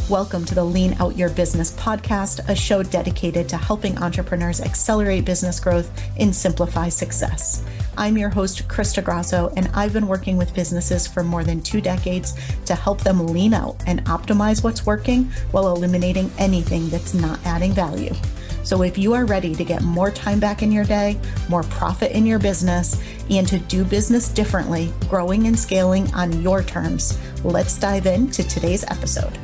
Welcome to the Lean Out Your Business podcast, a show dedicated to helping entrepreneurs accelerate business growth and simplify success. I'm your host, Krista Grasso, and I've been working with businesses for more than 2 decades to help them lean out and optimize what's working while eliminating anything that's not adding value. So if you are ready to get more time back in your day, more profit in your business, and to do business differently, growing and scaling on your terms, let's dive into today's episode.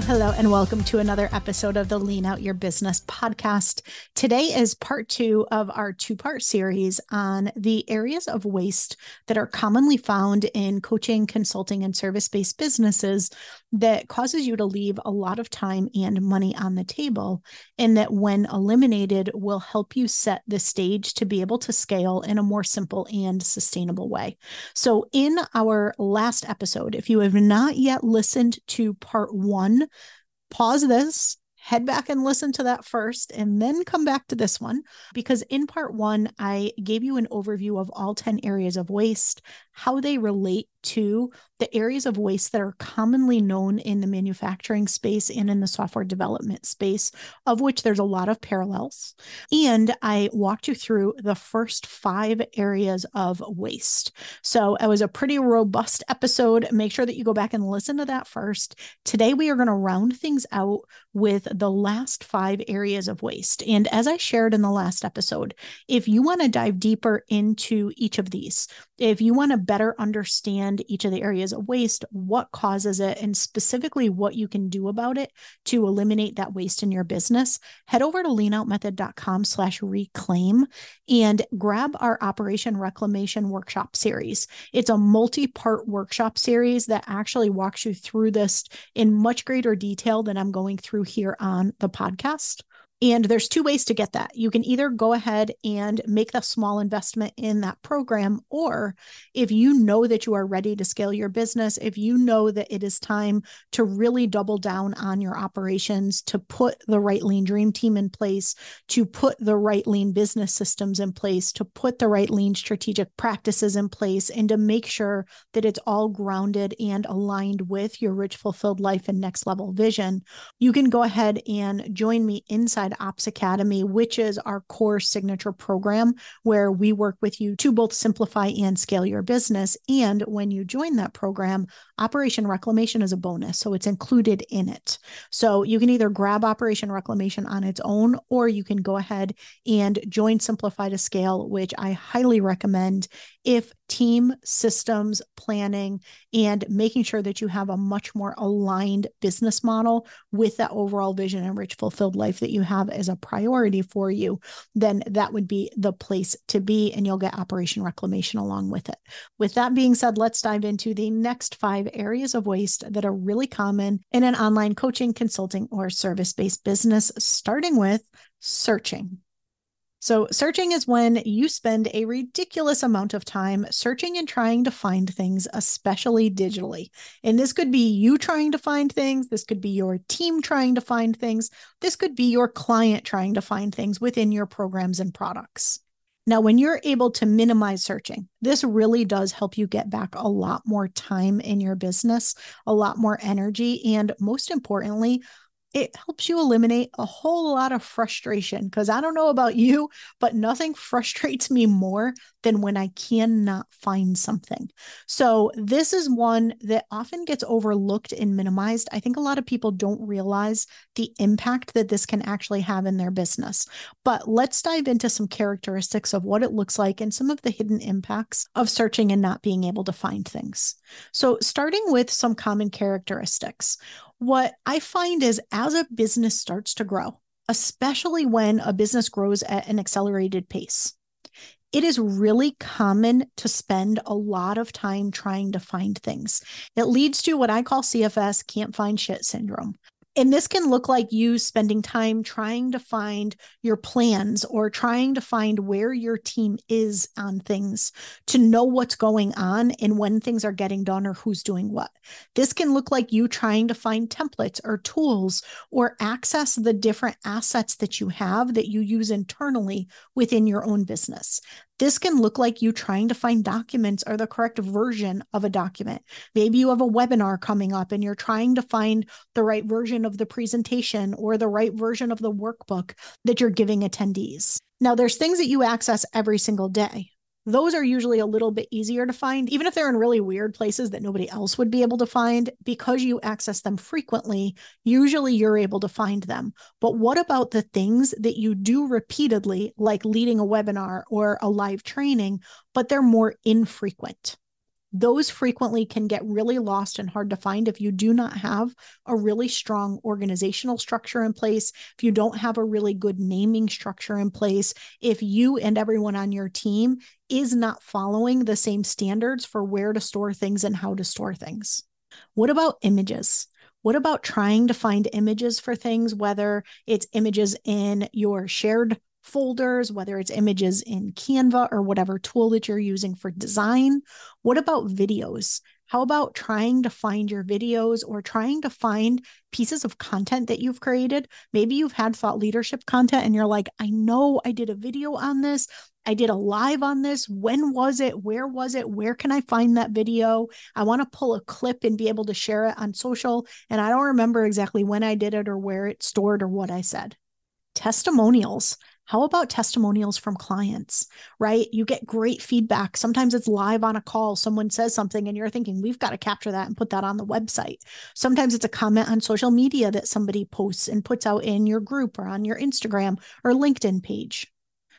Hello, and welcome to another episode of the Lean Out Your Business podcast. Today is part 2 of our 2-part series on the areas of waste that are commonly found in coaching, consulting, and service-based businesses that causes you to leave a lot of time and money on the table, and that when eliminated will help you set the stage to be able to scale in a more simple and sustainable way. So in our last episode, if you have not yet listened to part 1, pause this, head back and listen to that first, and then come back to this one, because in part 1, I gave you an overview of all 10 areas of waste, how they relate to the areas of waste that are commonly known in the manufacturing space and in the software development space, of which there's a lot of parallels. And I walked you through the first 5 areas of waste. So it was a pretty robust episode. Make sure that you go back and listen to that first. Today, we are going to round things out with the last 5 areas of waste. And as I shared in the last episode, if you want to dive deeper into each of these, if you want to better understand each of the areas of waste, what causes it, and specifically what you can do about it to eliminate that waste in your business, head over to leanoutmethod.com/reclaim and grab our Operation Reclamation workshop series. It's a multi-part workshop series that actually walks you through this in much greater detail than I'm going through here on the podcast. And there's 2 ways to get that. You can either go ahead and make the small investment in that program, or if you know that you are ready to scale your business, if you know that it is time to really double down on your operations, to put the right lean dream team in place, to put the right lean business systems in place, to put the right lean strategic practices in place, and to make sure that it's all grounded and aligned with your rich, fulfilled life and next level vision, you can go ahead and join me inside Ops Academy, which is our core signature program where we work with you to both simplify and scale your business. And when you join that program, Operation Reclamation is a bonus, so it's included in it. So you can either grab Operation Reclamation on its own, or you can go ahead and join Simplify to Scale, which I highly recommend if team, systems, planning, and making sure that you have a much more aligned business model with that overall vision and rich, fulfilled life that you have as a priority for you, then that would be the place to be, and you'll get Operation Reclamation along with it. With that being said, let's dive into the next 5 areas of waste that are really common in an online coaching, consulting, or service-based business, starting with searching. So searching is when you spend a ridiculous amount of time searching and trying to find things, especially digitally. And this could be you trying to find things. This could be your team trying to find things. This could be your client trying to find things within your programs and products. Now, when you're able to minimize searching, this really does help you get back a lot more time in your business, a lot more energy, and most importantly, it helps you eliminate a whole lot of frustration, because I don't know about you, but nothing frustrates me more than when I cannot find something. So this is one that often gets overlooked and minimized. I think a lot of people don't realize the impact that this can actually have in their business. But let's dive into some characteristics of what it looks like and some of the hidden impacts of searching and not being able to find things. So starting with some common characteristics. What I find is as a business starts to grow, especially when a business grows at an accelerated pace, it is really common to spend a lot of time trying to find things. It leads to what I call CFS, can't find shit syndrome. And this can look like you spending time trying to find your plans or trying to find where your team is on things to know what's going on and when things are getting done or who's doing what. This can look like you trying to find templates or tools or access the different assets that you have that you use internally within your own business. This can look like you trying to find documents or the correct version of a document. Maybe you have a webinar coming up and you're trying to find the right version of the presentation or the right version of the workbook that you're giving attendees. Now, there's things that you access every single day. Those are usually a little bit easier to find, even if they're in really weird places that nobody else would be able to find. Because you access them frequently, usually you're able to find them. But what about the things that you do repeatedly, like leading a webinar or a live training, but they're more infrequent? Those frequently can get really lost and hard to find if you do not have a really strong organizational structure in place, if you don't have a really good naming structure in place, if you and everyone on your team is not following the same standards for where to store things and how to store things. What about images? What about trying to find images for things, whether it's images in your shared folders, whether it's images in Canva or whatever tool that you're using for design? What about videos? How about trying to find your videos or trying to find pieces of content that you've created? Maybe you've had thought leadership content and you're like, I know I did a video on this. I did a live on this. When was it? Where was it? Where can I find that video? I want to pull a clip and be able to share it on social. And I don't remember exactly when I did it or where it's stored or what I said. Testimonials. How about testimonials from clients, right? You get great feedback. Sometimes it's live on a call. Someone says something and you're thinking, we've got to capture that and put that on the website. Sometimes it's a comment on social media that somebody posts and puts out in your group or on your Instagram or LinkedIn page.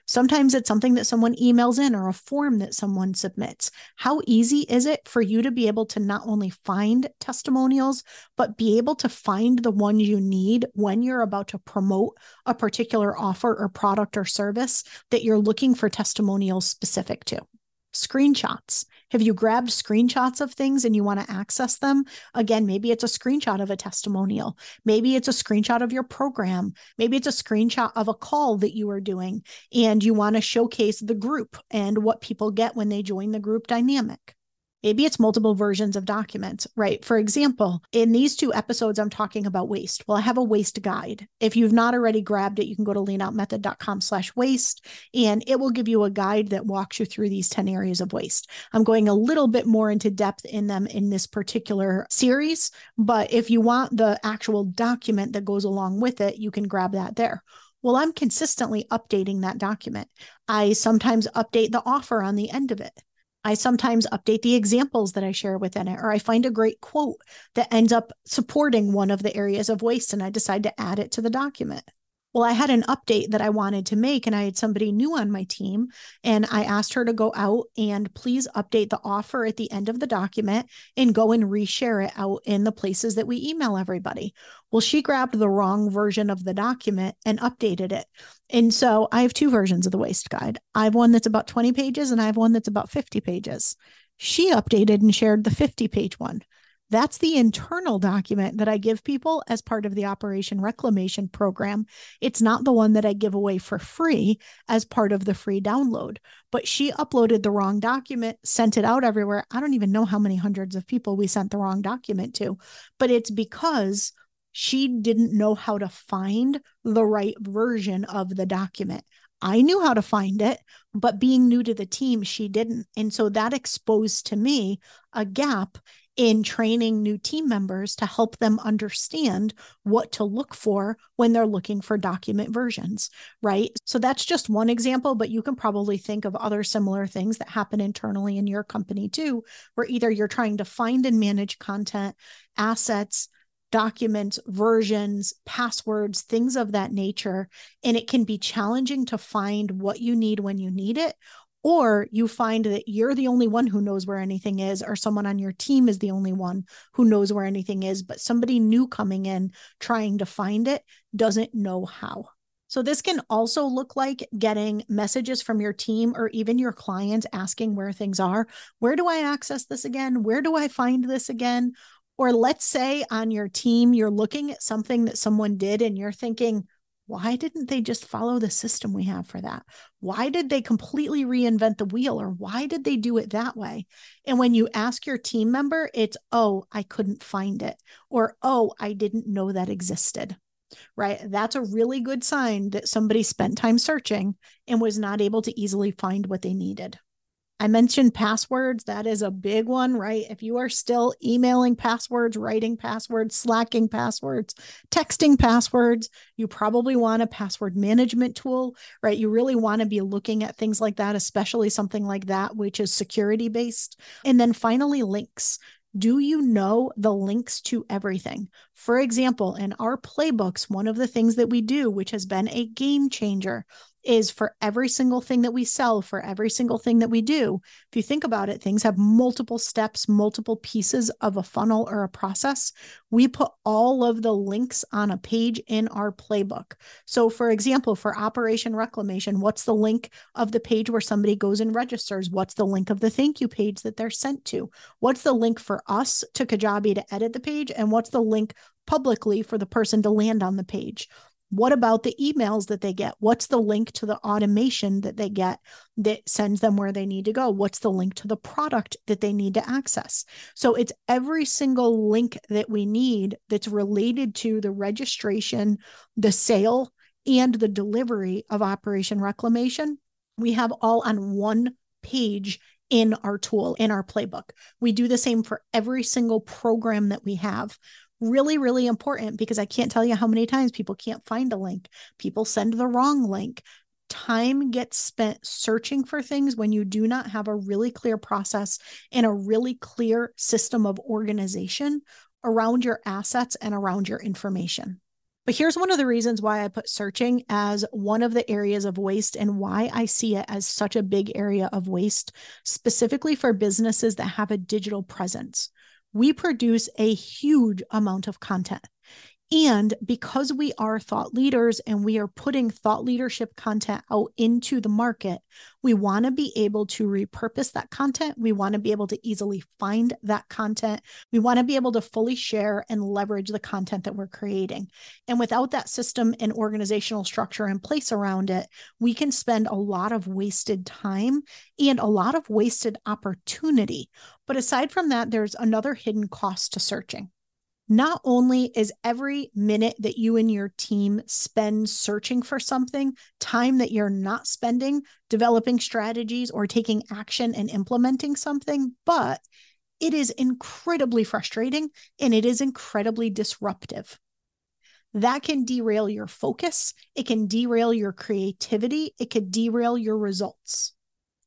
Sometimes it's something that someone emails in or a form that someone submits. How easy is it for you to be able to not only find testimonials, but be able to find the ones you need when you're about to promote a particular offer or product or service that you're looking for testimonials specific to? Screenshots. Have you grabbed screenshots of things and you want to access them? Again, maybe it's a screenshot of a testimonial. Maybe it's a screenshot of your program. Maybe it's a screenshot of a call that you are doing and you want to showcase the group and what people get when they join the group dynamic. Maybe it's multiple versions of documents, right? For example, in these 2 episodes, I'm talking about waste. Well, I have a waste guide. If you've not already grabbed it, you can go to leanoutmethod.com/waste, and it will give you a guide that walks you through these 10 areas of waste. I'm going a little bit more into depth in them in this particular series, but if you want the actual document that goes along with it, you can grab that there. Well, I'm consistently updating that document. I sometimes update the offer on the end of it. I sometimes update the examples that I share within it, or I find a great quote that ends up supporting one of the areas of waste and I decide to add it to the document. Well, I had an update that I wanted to make and I had somebody new on my team and I asked her to go out and please update the offer at the end of the document and go and reshare it out in the places that we email everybody. Well, she grabbed the wrong version of the document and updated it. And so I have 2 versions of the waste guide. I have one that's about 20 pages and I have one that's about 50 pages. She updated and shared the 50-page one. That's the internal document that I give people as part of the Operation Reclamation program. It's not the one that I give away for free as part of the free download. But she uploaded the wrong document, sent it out everywhere. I don't even know how many hundreds of people we sent the wrong document to, but it's because she didn't know how to find the right version of the document. I knew how to find it, but being new to the team, she didn't. And so that exposed to me a gap in training new team members to help them understand what to look for when they're looking for document versions, right? So that's just one example, but you can probably think of other similar things that happen internally in your company too, where either you're trying to find and manage content, assets, documents, versions, passwords, things of that nature. And it can be challenging to find what you need when you need it, or you find that you're the only one who knows where anything is, or someone on your team is the only one who knows where anything is, but somebody new coming in trying to find it doesn't know how. So this can also look like getting messages from your team or even your clients asking where things are. Where do I access this again? Where do I find this again? Or let's say on your team, you're looking at something that someone did and you're thinking, why didn't they just follow the system we have for that? Why did they completely reinvent the wheel? Or why did they do it that way? And when you ask your team member, it's, oh, I couldn't find it. Or, oh, I didn't know that existed. right? That's a really good sign that somebody spent time searching and was not able to easily find what they needed. I mentioned passwords. That is a big one, right? If you are still emailing passwords, writing passwords, slacking passwords, texting passwords, you probably want a password management tool, right? You really want to be looking at things like that, especially something like that, which is security based. And then finally, links. Do you know the links to everything? For example, in our playbooks, one of the things that we do, which has been a game changer, is for every single thing that we sell, for every single thing that we do. If you think about it, things have multiple steps, multiple pieces of a funnel or a process. We put all of the links on a page in our playbook. So for example, for Operation Reclamation, what's the link of the page where somebody goes and registers? What's the link of the thank you page that they're sent to? What's the link for us to Kajabi to edit the page? And what's the link publicly for the person to land on the page? What about the emails that they get? What's the link to the automation that they get that sends them where they need to go? What's the link to the product that they need to access? So it's every single link that we need that's related to the registration, the sale, and the delivery of Operation Reclamation. We have all on one page in our tool, in our playbook. We do the same for every single program that we have. Really, really important, because I can't tell you how many times people can't find a link. People send the wrong link. Time gets spent searching for things when you do not have a really clear process and a really clear system of organization around your assets and around your information. But here's one of the reasons why I put searching as one of the areas of waste and why I see it as such a big area of waste, specifically for businesses that have a digital presence. We produce a huge amount of content. And because we are thought leaders and we are putting thought leadership content out into the market, we want to be able to repurpose that content. We want to be able to easily find that content. We want to be able to fully share and leverage the content that we're creating. And without that system and organizational structure in place around it, we can spend a lot of wasted time and a lot of wasted opportunity. But aside from that, there's another hidden cost to searching. Not only is every minute that you and your team spend searching for something time that you're not spending developing strategies or taking action and implementing something, but it is incredibly frustrating and it is incredibly disruptive. That can derail your focus. It can derail your creativity. It could derail your results.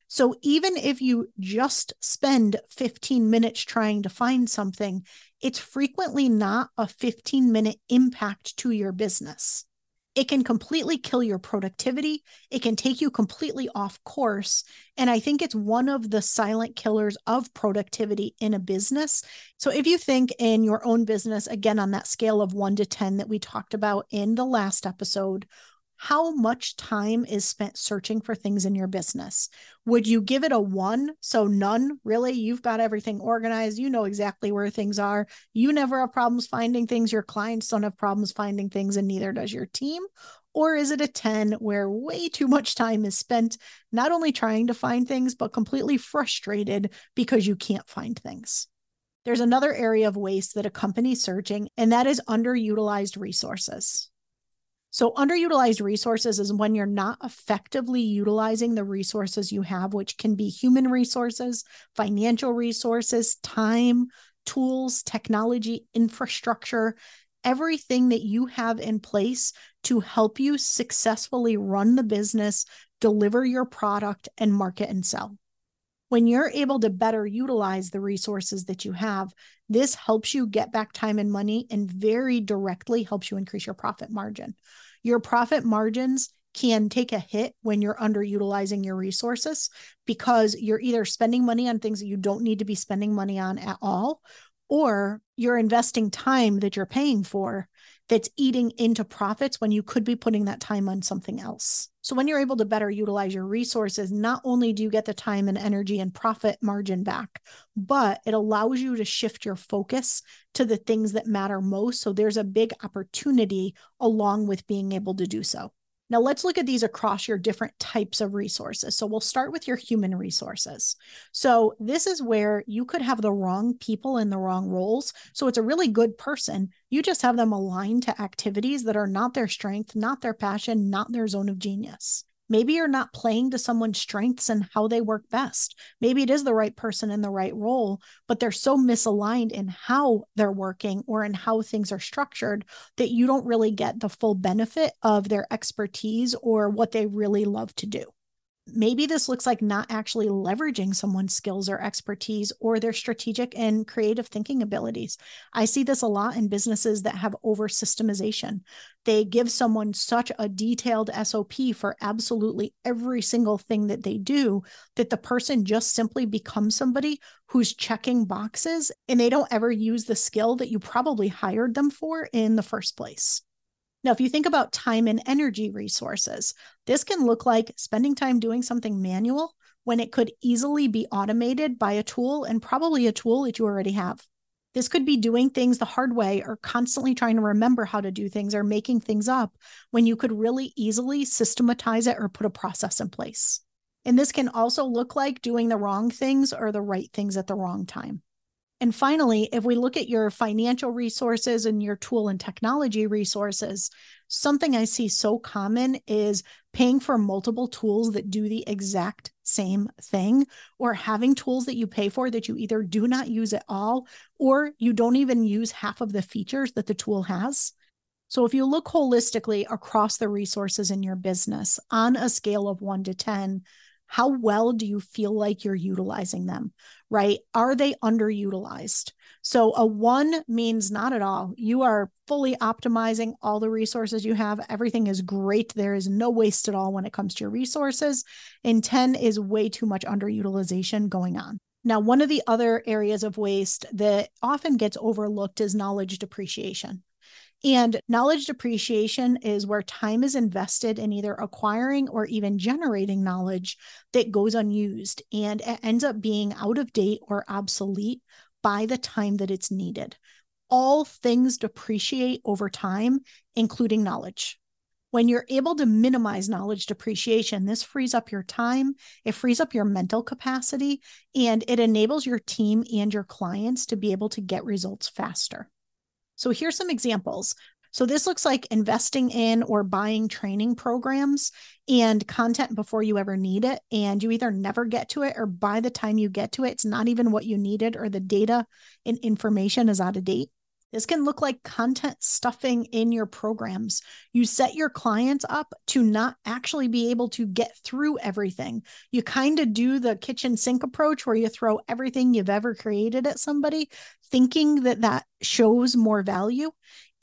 So even if you just spend 15 minutes trying to find something, it's frequently not a 15-minute impact to your business. It can completely kill your productivity. It can take you completely off course. And I think it's one of the silent killers of productivity in a business. So if you think in your own business, again, on that scale of 1 to 10 that we talked about in the last episode, how much time is spent searching for things in your business? Would you give it a 1? So none, really? You've got everything organized. You know exactly where things are. You never have problems finding things. Your clients don't have problems finding things, and neither does your team. Or is it a 10 where way too much time is spent not only trying to find things, but completely frustrated because you can't find things? There's another area of waste that accompanies searching, and that is underutilized resources. So underutilized resources is when you're not effectively utilizing the resources you have, which can be human resources, financial resources, time, tools, technology, infrastructure, everything that you have in place to help you successfully run the business, deliver your product, and market and sell. When you're able to better utilize the resources that you have, this helps you get back time and money and very directly helps you increase your profit margin. Your profit margins can take a hit when you're underutilizing your resources because you're either spending money on things that you don't need to be spending money on at all, or you're investing time that you're paying for that's eating into profits when you could be putting that time on something else. So when you're able to better utilize your resources, not only do you get the time and energy and profit margin back, but it allows you to shift your focus to the things that matter most. So there's a big opportunity along with being able to do so. Now let's look at these across your different types of resources. So we'll start with your human resources. So this is where you could have the wrong people in the wrong roles. So it's a really good person. You just have them aligned to activities that are not their strength, not their passion, not their zone of genius. Maybe you're not playing to someone's strengths and how they work best. Maybe it is the right person in the right role, but they're so misaligned in how they're working or in how things are structured that you don't really get the full benefit of their expertise or what they really love to do. Maybe this looks like not actually leveraging someone's skills or expertise or their strategic and creative thinking abilities. I see this a lot in businesses that have over systemization. They give someone such a detailed SOP for absolutely every single thing that they do that the person just simply becomes somebody who's checking boxes and they don't ever use the skill that you probably hired them for in the first place. Now, if you think about time and energy resources, this can look like spending time doing something manual when it could easily be automated by a tool, and probably a tool that you already have. This could be doing things the hard way or constantly trying to remember how to do things or making things up when you could really easily systematize it or put a process in place. And this can also look like doing the wrong things or the right things at the wrong time. And finally, if we look at your financial resources and your tool and technology resources, something I see so common is paying for multiple tools that do the exact same thing, or having tools that you pay for that you either do not use at all, or you don't even use half of the features that the tool has. So if you look holistically across the resources in your business on a scale of 1 to 10, how well do you feel like you're utilizing them, right? Are they underutilized? So a 1 means not at all. You are fully optimizing all the resources you have. Everything is great. There is no waste at all when it comes to your resources. And 10 is way too much underutilization going on. Now, one of the other areas of waste that often gets overlooked is knowledge depreciation. And knowledge depreciation is where time is invested in either acquiring or even generating knowledge that goes unused, and it ends up being out of date or obsolete by the time that it's needed. All things depreciate over time, including knowledge. When you're able to minimize knowledge depreciation, this frees up your time, it frees up your mental capacity, and it enables your team and your clients to be able to get results faster. So here's some examples. So this looks like investing in or buying training programs and content before you ever need it. And you either never get to it, or by the time you get to it, it's not even what you needed, or the data and information is out of date. This can look like content stuffing in your programs. You set your clients up to not actually be able to get through everything. You kind of do the kitchen sink approach where you throw everything you've ever created at somebody, thinking that that shows more value.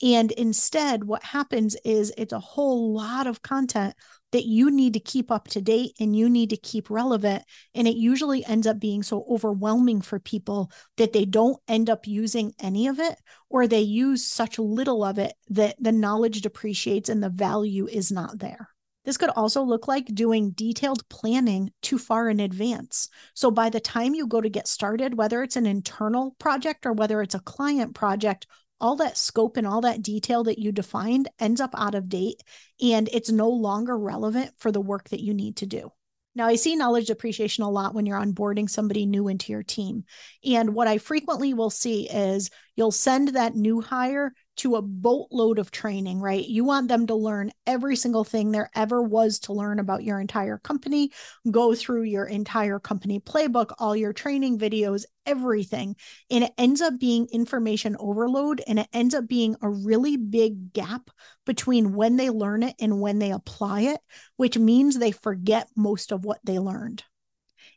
And instead, what happens is it's a whole lot of content that you need to keep up to date and you need to keep relevant. And it usually ends up being so overwhelming for people that they don't end up using any of it, or they use such little of it that the knowledge depreciates and the value is not there. This could also look like doing detailed planning too far in advance. So by the time you go to get started, whether it's an internal project or whether it's a client project, all that scope and all that detail that you defined ends up out of date, and it's no longer relevant for the work that you need to do. Now, I see knowledge depreciation a lot when you're onboarding somebody new into your team. And what I frequently will see is you'll send that new hire to a boatload of training, right? You want them to learn every single thing there ever was to learn about your entire company, go through your entire company playbook, all your training videos, everything. And it ends up being information overload, and it ends up being a really big gap between when they learn it and when they apply it, which means they forget most of what they learned.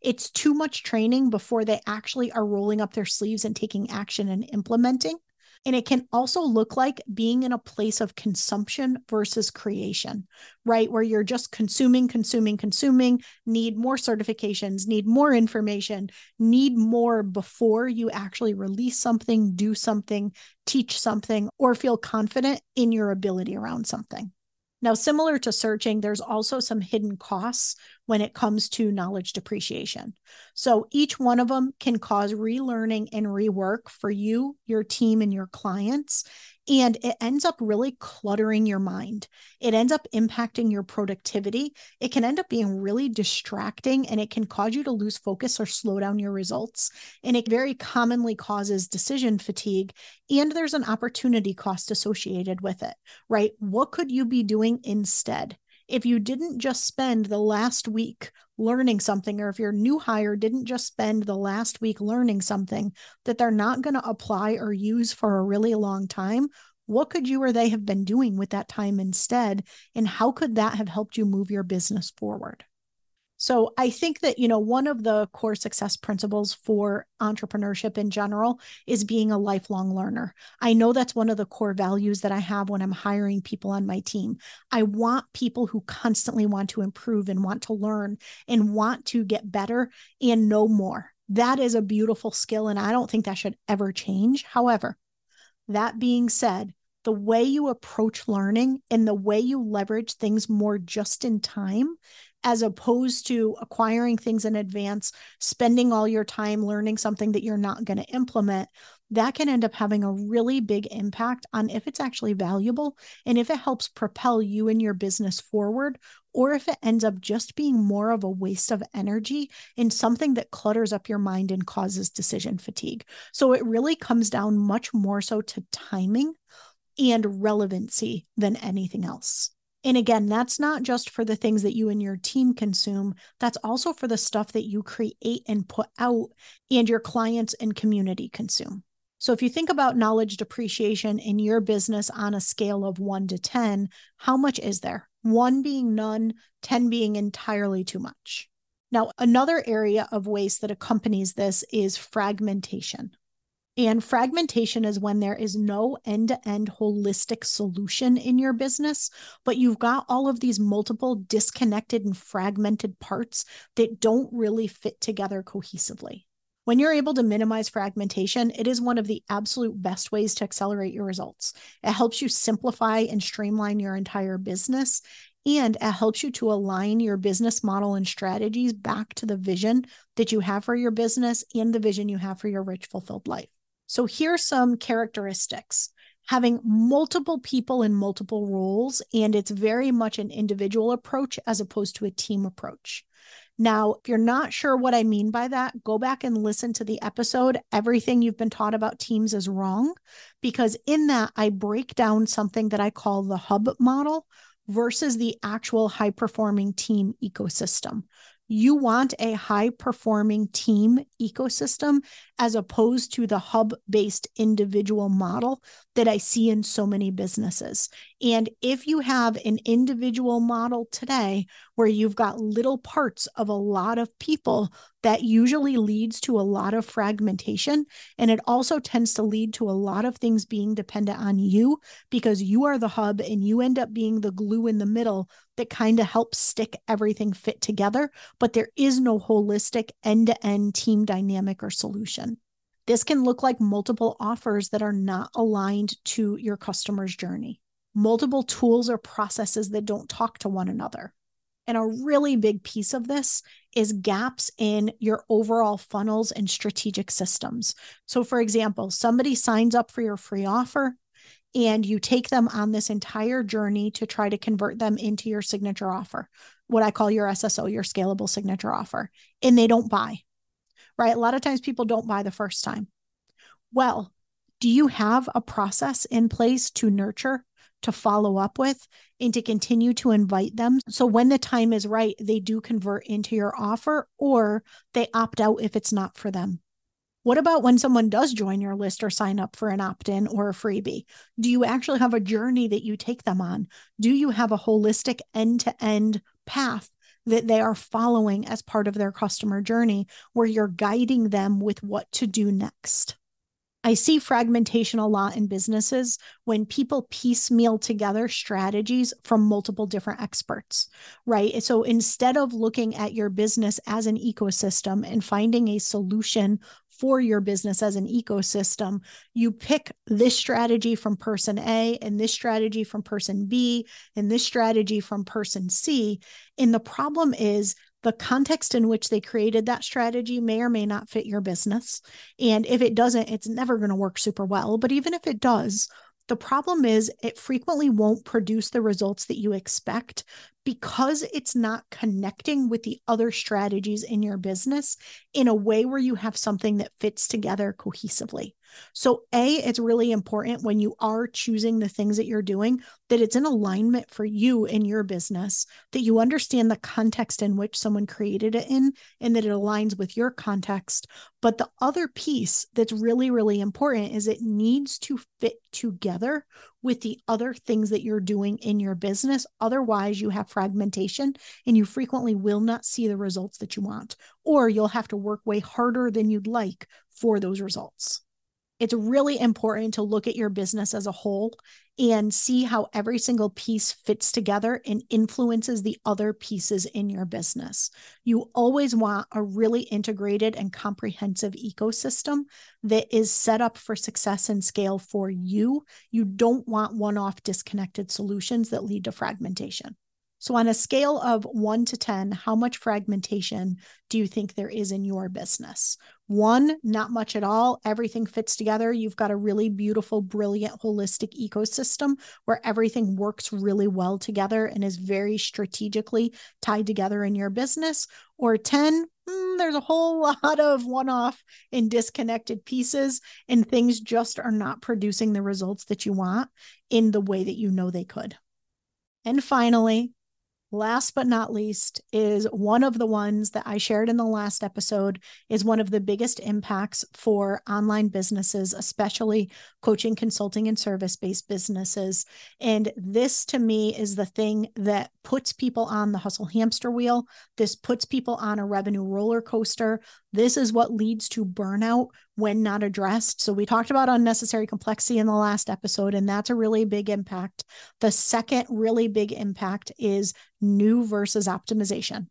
It's too much training before they actually are rolling up their sleeves and taking action and implementing. And it can also look like being in a place of consumption versus creation, right? Where you're just consuming, need more certifications, need more information, need more before you actually release something, do something, teach something, or feel confident in your ability around something. Now, similar to searching, there's also some hidden costs when it comes to knowledge depreciation. So each one of them can cause relearning and rework for you, your team, and your clients. And it ends up really cluttering your mind. It ends up impacting your productivity. It can end up being really distracting, and it can cause you to lose focus or slow down your results. And it very commonly causes decision fatigue. And there's an opportunity cost associated with it, right? What could you be doing instead? If you didn't just spend the last week learning something, or if your new hire didn't just spend the last week learning something that they're not going to apply or use for a really long time, what could you or they have been doing with that time instead? And how could that have helped you move your business forward? So I think that, one of the core success principles for entrepreneurship in general is being a lifelong learner. I know that's one of the core values that I have when I'm hiring people on my team. I want people who constantly want to improve and want to learn and want to get better and know more. That is a beautiful skill, and I don't think that should ever change. However, that being said, the way you approach learning and the way you leverage things more just in time, as opposed to acquiring things in advance, spending all your time learning something that you're not going to implement, that can end up having a really big impact on if it's actually valuable and if it helps propel you and your business forward, or if it ends up just being more of a waste of energy and something that clutters up your mind and causes decision fatigue. So it really comes down much more so to timing and relevancy than anything else. And again, that's not just for the things that you and your team consume. That's also for the stuff that you create and put out and your clients and community consume. So if you think about knowledge depreciation in your business on a scale of 1 to 10, how much is there? 1 being none, 10 being entirely too much. Now, another area of waste that accompanies this is fragmentation. And fragmentation is when there is no end-to-end holistic solution in your business, but you've got all of these multiple disconnected and fragmented parts that don't really fit together cohesively. When you're able to minimize fragmentation, it is one of the absolute best ways to accelerate your results. It helps you simplify and streamline your entire business, and it helps you to align your business model and strategies back to the vision that you have for your business and the vision you have for your rich, fulfilled life. So here's some characteristics. Having multiple people in multiple roles, and it's very much an individual approach as opposed to a team approach. Now, if you're not sure what I mean by that, go back and listen to the episode. Everything you've been taught about teams is wrong, because in that I break down something that I call the hub model versus the actual high-performing team ecosystem. You want a high-performing team ecosystem as opposed to the hub-based individual model that I see in so many businesses. And if you have an individual model today where you've got little parts of a lot of people, that usually leads to a lot of fragmentation. And it also tends to lead to a lot of things being dependent on you because you are the hub and you end up being the glue in the middle that kind of helps stick everything fit together. But there is no holistic end-to-end team dynamic or solution. This can look like multiple offers that are not aligned to your customer's journey, multiple tools or processes that don't talk to one another. And a really big piece of this is gaps in your overall funnels and strategic systems. So for example, somebody signs up for your free offer and you take them on this entire journey to try to convert them into your signature offer, what I call your SSO, your scalable signature offer, and they don't buy, right? A lot of times people don't buy the first time. Well, do you have a process in place to nurture, to follow up with, and to continue to invite them? So when the time is right, they do convert into your offer or they opt out if it's not for them. What about when someone does join your list or sign up for an opt-in or a freebie? Do you actually have a journey that you take them on? Do you have a holistic end-to-end path that they are following as part of their customer journey where you're guiding them with what to do next? I see fragmentation a lot in businesses when people piecemeal together strategies from multiple different experts, right? So instead of looking at your business as an ecosystem and finding a solution for your business as an ecosystem, you pick this strategy from person A and this strategy from person B and this strategy from person C. And the problem is The context in which they created that strategy may or may not fit your business. And if it doesn't, it's never going to work super well. But even if it does, the problem is it frequently won't produce the results that you expect because it's not connecting with the other strategies in your business in a way where you have something that fits together cohesively. So it's really important when you are choosing the things that you're doing that it's in alignment for you in your business, that you understand the context in which someone created it in, and that it aligns with your context. But the other piece that's really, really important is it needs to fit together with the other things that you're doing in your business. Otherwise, you have fragmentation and you frequently will not see the results that you want, or you'll have to work way harder than you'd like for those results. It's really important to look at your business as a whole and see how every single piece fits together and influences the other pieces in your business. You always want a really integrated and comprehensive ecosystem that is set up for success and scale for you. You don't want one-off disconnected solutions that lead to fragmentation. So on a scale of 1 to 10, how much fragmentation do you think there is in your business? 1, not much at all. Everything fits together. You've got a really beautiful, brilliant, holistic ecosystem where everything works really well together and is very strategically tied together in your business. Or 10, there's a whole lot of one-off and disconnected pieces, and things just are not producing the results that you want in the way that you know they could. And finally, last but not least, is one of the ones that I shared in the last episode is one of the biggest impacts for online businesses, especially coaching, consulting, and service-based businesses. And this to me is the thing that puts people on the hustle hamster wheel. This puts people on a revenue roller coaster. This is what leads to burnout when not addressed. So we talked about unnecessary complexity in the last episode, and that's a really big impact. The second really big impact is new versus optimization.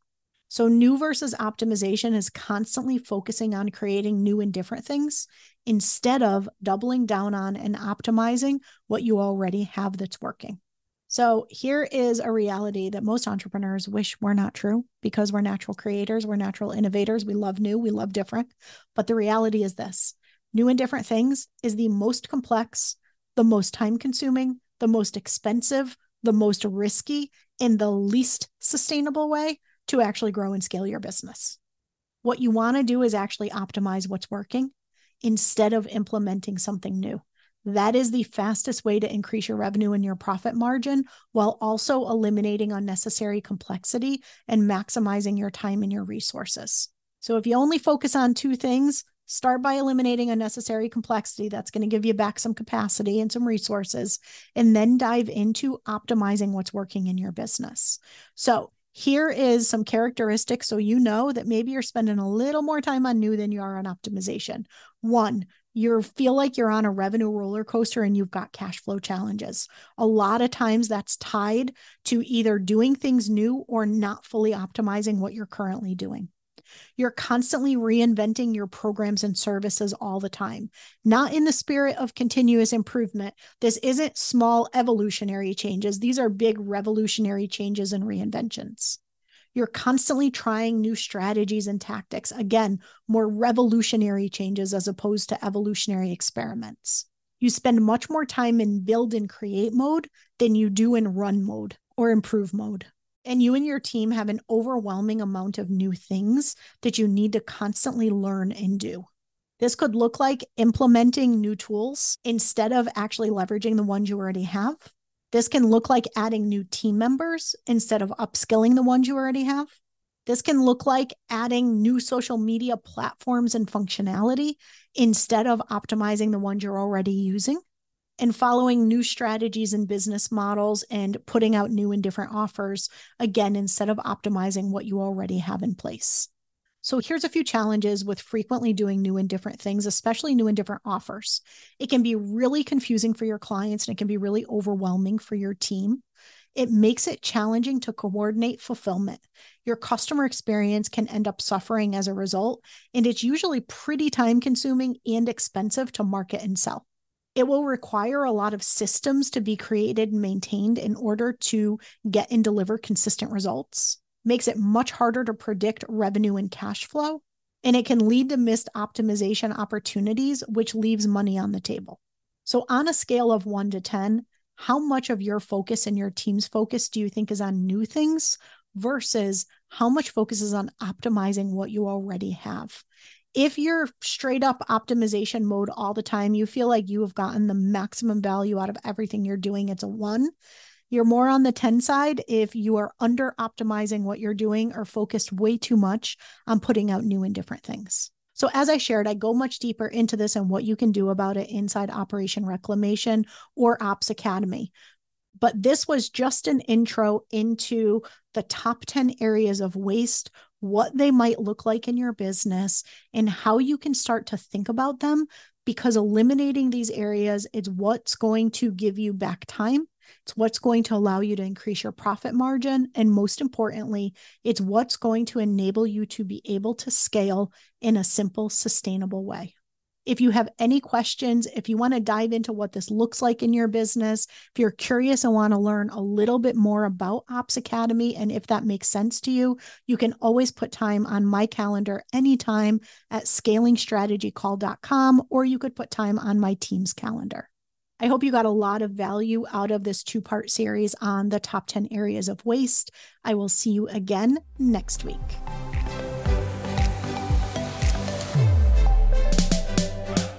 So new versus optimization is constantly focusing on creating new and different things instead of doubling down on and optimizing what you already have that's working. So here is a reality that most entrepreneurs wish were not true, because we're natural creators, we're natural innovators, we love new, we love different. But the reality is this: new and different things is the most complex, the most time consuming, the most expensive, the most risky, and the least sustainable way to actually grow and scale your business. What you want to do is actually optimize what's working instead of implementing something new. That is the fastest way to increase your revenue and your profit margin, while also eliminating unnecessary complexity and maximizing your time and your resources. So if you only focus on 2 things, start by eliminating unnecessary complexity. That's going to give you back some capacity and some resources, and then dive into optimizing what's working in your business. So here is some characteristics so you know that maybe you're spending a little more time on new than you are on optimization. 1, you feel like you're on a revenue roller coaster and you've got cash flow challenges. A lot of times that's tied to either doing things new or not fully optimizing what you're currently doing. You're constantly reinventing your programs and services all the time, not in the spirit of continuous improvement. This isn't small evolutionary changes. These are big revolutionary changes and reinventions. You're constantly trying new strategies and tactics. Again, more revolutionary changes as opposed to evolutionary experiments. You spend much more time in build and create mode than you do in run mode or improve mode. And you and your team have an overwhelming amount of new things that you need to constantly learn and do. This could look like implementing new tools instead of actually leveraging the ones you already have. This can look like adding new team members instead of upskilling the ones you already have. This can look like adding new social media platforms and functionality instead of optimizing the ones you're already using, and following new strategies and business models and putting out new and different offers, again, instead of optimizing what you already have in place. So here's a few challenges with frequently doing new and different things, especially new and different offers. It can be really confusing for your clients, and it can be really overwhelming for your team. It makes it challenging to coordinate fulfillment. Your customer experience can end up suffering as a result, and it's usually pretty time consuming and expensive to market and sell. It will require a lot of systems to be created and maintained in order to get and deliver consistent results. makes it much harder to predict revenue and cash flow, and it can lead to missed optimization opportunities, which leaves money on the table. So on a scale of 1 to 10, how much of your focus and your team's focus do you think is on new things versus how much focus is on optimizing what you already have? If you're straight up optimization mode all the time, you feel like you have gotten the maximum value out of everything you're doing, it's a 1. You're more on the 10 side if you are under optimizing what you're doing or focused way too much on putting out new and different things. So as I shared, I go much deeper into this and what you can do about it inside Operation Reclamation or Ops Academy. But this was just an intro into the top 10 areas of waste, what they might look like in your business, and how you can start to think about them, because eliminating these areas is what's going to give you back time. It's what's going to allow you to increase your profit margin. And most importantly, it's what's going to enable you to be able to scale in a simple, sustainable way. If you have any questions, if you want to dive into what this looks like in your business, if you're curious and want to learn a little bit more about Ops Academy, and if that makes sense to you, you can always put time on my calendar anytime at scalingstrategycall.com, or you could put time on my team's calendar. I hope you got a lot of value out of this 2-part series on the top 10 areas of waste. I will see you again next week.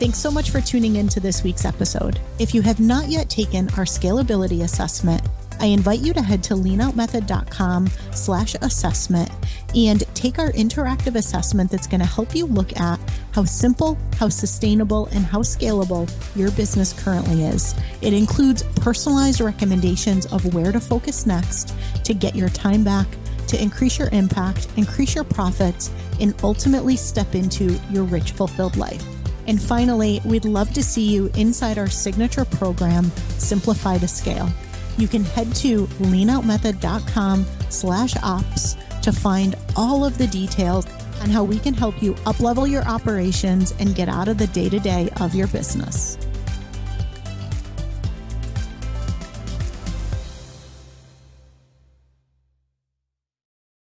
Thanks so much for tuning in to this week's episode. If you have not yet taken our scalability assessment, I invite you to head to leanoutmethod.com/assessment and take our interactive assessment that's going to help you look at how simple, how sustainable, and how scalable your business currently is. It includes personalized recommendations of where to focus next to get your time back, to increase your impact, increase your profits, and ultimately step into your rich, fulfilled life. And finally, we'd love to see you inside our signature program, Simplify to Scale. You can head to leanoutmethod.com/ops to find all of the details on how we can help you uplevel your operations and get out of the day-to-day of your business.